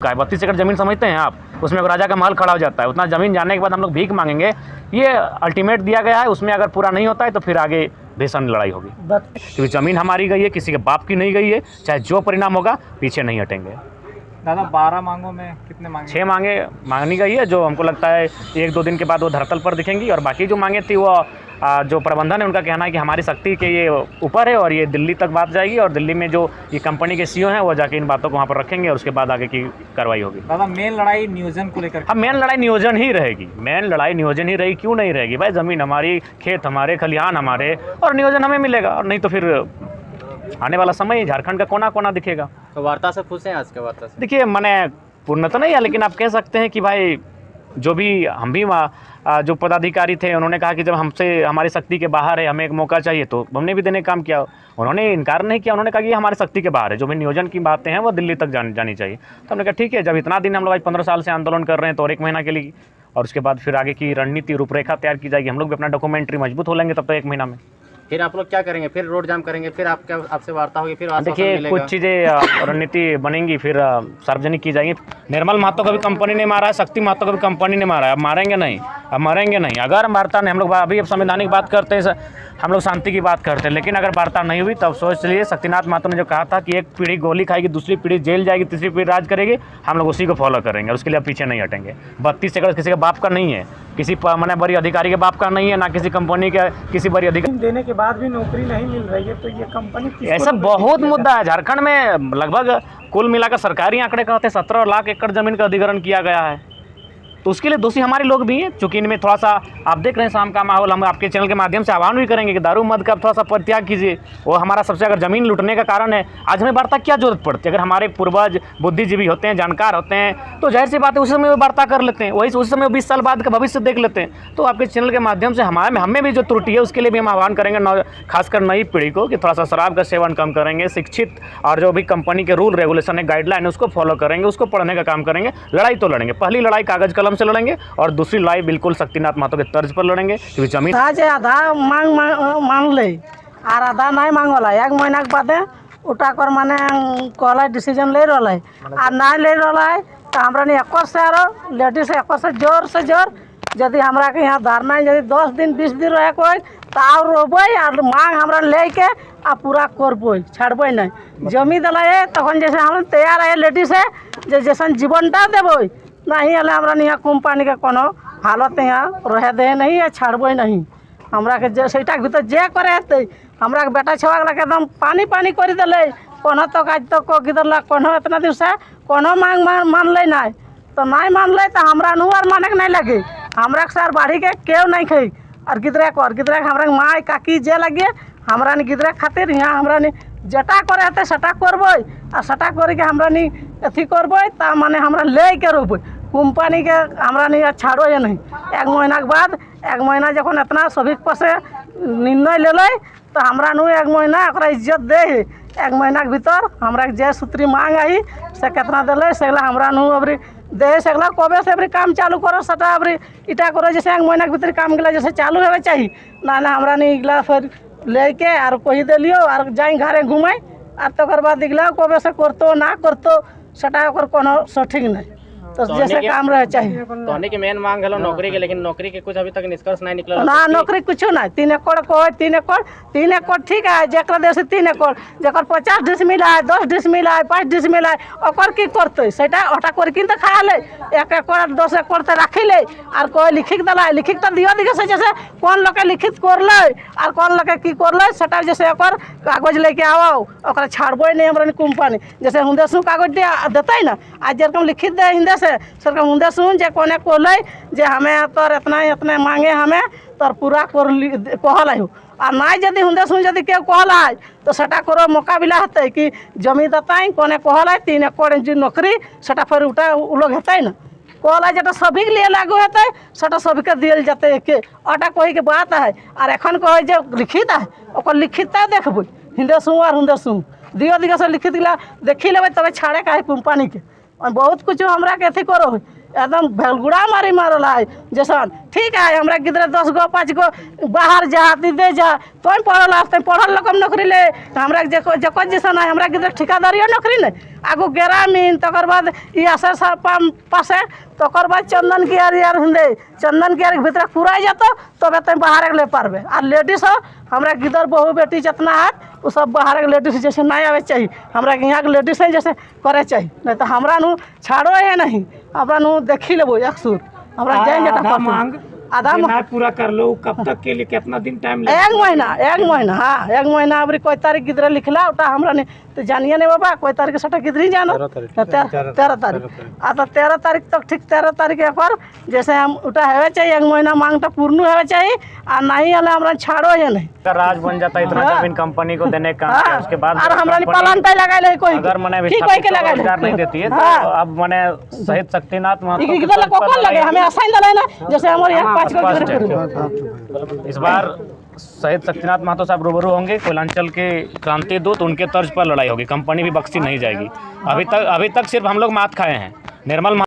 का है। 32 एकड़ ज़मीन समझते हैं आप, उसमें राजा का महल खड़ा हो जाता है। उतना ज़मीन जाने के बाद हम लोग भीख मांगेंगे, ये अल्टीमेट दिया गया है। उसमें अगर पूरा नहीं होता है तो फिर आगे भीषण लड़ाई होगी, क्योंकि ज़मीन हमारी गई है, किसी के बाप की नहीं गई है। चाहे जो परिणाम होगा पीछे नहीं हटेंगे। दादा 12 मांगों में कितने मांगे? 6 मांगे मांगनी गई है, जो हमको लगता है 1-2 दिन के बाद वो धरातल पर दिखेंगी। और बाकी जो मांगे थी वो जो प्रबंधन है उनका कहना है कि हमारी शक्ति के ये ऊपर है और ये दिल्ली तक बात जाएगी, और दिल्ली में जो ये कंपनी के सीईओ हैं वो जाके इन बातों को वहाँ पर रखेंगे और उसके बाद आगे की कार्रवाई होगी। दादा मेन लड़ाई नियोजन को लेकर? अब मेन लड़ाई नियोजन ही रहेगी, मेन लड़ाई नियोजन ही रहेगी। क्यों नहीं रहेगी भाई? ज़मीन हमारी, खेत हमारे, खलिहान हमारे, और नियोजन हमें मिलेगा। और नहीं तो फिर आने वाला समय झारखंड का कोना कोना दिखेगा। तो वार्ता से खुश हैं आज के वार्ता से? देखिए, मैंने पूर्ण तो नहीं है, लेकिन आप कह सकते हैं कि भाई जो भी हम भी जो पदाधिकारी थे उन्होंने कहा कि जब हमसे हमारी शक्ति के बाहर है, हमें एक मौका चाहिए, तो हमने भी देने का काम किया। उन्होंने इनकार नहीं किया, उन्होंने कहा कि ये हमारी शक्ति के बाहर है, जो भी नियोजन की बातें हैं वो दिल्ली तक जानी चाहिए। तो हमने कहा ठीक है, जब इतना दिन हम लोग आज 15 साल से आंदोलन कर रहे हैं तो और 1 महीना के लिए, और उसके बाद फिर आगे की रणनीति रूपरेखा तैयार की जाएगी। हम लोग भी अपना डॉक्यूमेंट्री मजबूत हो लेंगे तब तो 1 महीना में। फिर आप लोग क्या करेंगे? फिर रोड जाम करेंगे? फिर आपसे वार्ता होगी? फिर देखिए, कुछ चीज़ें रणनीति बनेंगी, फिर सार्वजनिक की जाएंगी। निर्मल महतो का भी कंपनी ने मारा है, शक्ति महतो का भी कंपनी ने मारा है। अब मारेंगे नहीं, अब मरेंगे नहीं। अगर वार्ता नहीं, हम लोग अभी अब संवैधानिक बात करते हैं, हम लोग शांति की बात करते हैं, लेकिन अगर वार्ता नहीं हुई तब सोच लिए शक्तिनाथ महतो ने जो कहा था कि एक पीढ़ी गोली खाएगी, दूसरी पीढ़ी जेल जाएगी, तीसरी पीढ़ी राज करेगी, हम लोग उसी को फॉलो करेंगे। उसके लिए अब पीछे नहीं हटेंगे। 32 एकड़ किसी का बाप का नहीं है, किसी मैंने बड़ी अधिकारी के बाप का नहीं है, ना किसी कंपनी के किसी बड़ी अधिकारी देने के बाद भी नौकरी नहीं मिल रही है, तो ये कंपनी ऐसा बहुत मुद्दा है झारखंड में। लगभग कुल मिलाकर सरकारी आंकड़े कहते हैं 17 लाख एकड़ जमीन का अधिग्रहण किया गया है। तो उसके लिए दोषी हमारे लोग भी हैं, चूँकि इनमें थोड़ा सा आप देख रहे हैं शाम का माहौल। हम आपके चैनल के माध्यम से आह्वान भी करेंगे कि दारू मद का थोड़ा सा परित्याग कीजिए। वो हमारा सबसे अगर ज़मीन लूटने का कारण है। आज हमें वार्ता क्या जरूरत पड़ती है? अगर हमारे पूर्वज बुद्धिजीवी होते हैं, जानकार होते हैं, तो जाहिर सी बात है उस समय वो वार्ता कर लेते हैं। वही उस समय 20 साल बाद का भविष्य देख लेते हैं। तो आपके चैनल के माध्यम से हमें भी जो त्रुटि है उसके लिए भी हम आह्वान करेंगे, खासकर नई पीढ़ी को, कि थोड़ा सा शराब का सेवन कम करेंगे, शिक्षित और जो भी कंपनी के रूल रेगुलेशन है, गाइडलाइन है, उसको फॉलो करेंगे, उसको पढ़ने का काम करेंगे। लड़ाई तो लड़ेंगे, पहली लड़ाई कागज कलम से लड़ेंगे और दूसरी लड़ाई बिल्कुल शक्तिनाथ महतो के तर्ज पर लड़ेंगे, क्योंकि जमीन आधा मांग ले और आधा नहीं मांगला। 1 महीना के बाद उठा कर माने कहला डिसीजन ले रहा है और ना ले रहा है, तो हमरा नहीं एक से आरो लेडीज एक से जोर यदि हमरा के यहाँ धरना यदि 10 दिन 20 दिन रहे कोई तो और रोबे और मांग हमरा लेके आ पूरा करबे, छाड़बे नहीं। जमी दिला है तक जैसे हम तैयार है लेडीज है जैसे जीवनटा देवे नहीं हले हमरा यहाँ कंपनी के कोनो हालत यहाँ रह दे नहीं है, छाड़बे नहीं। हमरा के जैसे भीतर जे करे हमरा के बेटा छुआ के एकदम पानी कर दिले। कोनो तो आज तक को गिरल कोनो इतना दिन से कोनो मांग मान ले ना, तो नहीं मान ले तो हमरा नुआर माने के नहीं लगे। हमरा के सर बाढ़ी के केव नहीं खाई और गिदरा हमरा माँ काकी जे लगे हमरा ने गिदरा खातिर यहाँ हमरा ने जटा करे सटा करबे और सटा करके हमरा ने अथी करबे ता माने हमरा ले के रोबे कंपनी के हमरा नहीं छाड़ो या नहीं। 1 महीना के बाद 1 महीना जखन इतना सभी से निर्णय ले तो हमरा नु 1 महीना ओकरा इज्जत दे। 1 महीना के भीतर हमरा जे सूत्री मांग आई से कितना दिले से हमरा नु अबरी दे सकला कबे से अबरी काम चालू करो सटा अबरी इटा करो जैसे 1 महीना के भीतर काम गला जैसे चालू होवे चाहिए ना हमरा नहीं इगला फिर लेके और कोई दिलियो और जाई घरे घुमाई और तकर बाद इगला कबे से करतो ना करतो सटा ओकर कोनो सठिक नहीं। तो जैसे काम रहे चाहिए तो के मेन मांग है नौकरी के, लेकिन नौकरी के कुछ अभी तक निष्कर्ष नहीं निकला ना। नौकरी कुछ ना 3 एकड़ को 3 एकड़ ठीक है, जरा देश 3 एकड़ जर 50 डिसमिल है, 10 डिसमिल है, 5 डिसमिल है, ओकर की करते सेटा हटा करके तो खा ले। 1 एकड़ 10 एकड़ तो रखी ले और कोई लिखित दिला लिखित तो दियो दिखे से जैसे कौन लोग लिखित कर ले और कौन लोग की कर ले सेटा जैसे ओकर कागज लेके आओ ओकरा छाड़बे नहीं हमरा कंपनी जैसे हुंदे सु कागज देते ना। आज जरकम लिखित दे हिंदे से सरकार हुंदे सुन जे कोने कोले जे हमें तोर इतना मांगे हमें तोर पूरा कहल हो और ना यदि हुंदे सुन यदि के कहल तो सेटा करो मुकाबला होते कि जमी देता कोने कहल 3 एकड़ जो नौकरी सेटा फिर उठा उ लोग हेतै ना कहल जेटा सभी के लिए लागू होते सेटा सभी के दिल जाते के अटा कही के बात है। और एखन कहे जे लिखित है ओकर लिखितता देखबे हिंदे सुन और हुंदे सुन दियो दिखे से लिखित गला देखी लेबे तब छाड़े का है कंपनी के। बहुत कुछ हमरा के अथी करो एकदम भलगुड़ा मारी मारल है जैसन। ठीक है हमरा किधर 10 गो 5 गो बाहर जा दे जा तो पढ़ल आते पढ़ल लोग नौकरी ले हमरा जको जैसन है हमरा किधर ठिकादारियों नौकरी ले आगू ग्रामीण तकर बाद एस पासे तकर बाद चंदन की यार हिंदे चंदन की यार भीतर पूरा जातो तब तुम बाहर ले पारबे। और लेडीज हो हमरा किधर बहू बेटी जितना है वो सब बाहर के लेडीज जैसे नहीं आवे चाहिए हमरा के यहाँ के लेडीज है जैसे करे चाहिए नहीं तो हमरा नु छाड़ो है नहीं हमरा नु देखी लेबो एक सूर हमरा जाएंगे आधा नहीं पूरा कर लो कब तक के लिए कितना दिन टाइम एक महीना हाँ 1 महीना अबरी कोई तारीख किधर लिखला उठा हमरा ने तो जानिए नहीं बाबा कोई तारीख सटा किधर जानो 13 तारीख आ तो 13 तारीख तक ठीक 13 तारीख एक बार जैसे हम उठा है चाहिए 1 महीना मांग तो पूर्ण है चाहिए और नहीं हमें हमरा छाड़ो है नहीं अगर राज बन जाता है इतना जमीन कंपनी को देने का उसके बाद और हमरा पालन पे लगा ले कोई अगर मैंने रोजगार नहीं देती है तो अब मैंने शहीद शक्तिनाथ महतो लगे हमें आसानी दला ना जैसे हमारे यहाँ 5 गो इस बार शहीद शक्तिनाथ महतो साहब रूबरू होंगे कोयलांचल के क्रांति दूत उनके तर्ज पर लड़ाई होगी कंपनी भी बख्शी नहीं जाएगी। अभी तक सिर्फ हम लोग मात खाए हैं। निर्मल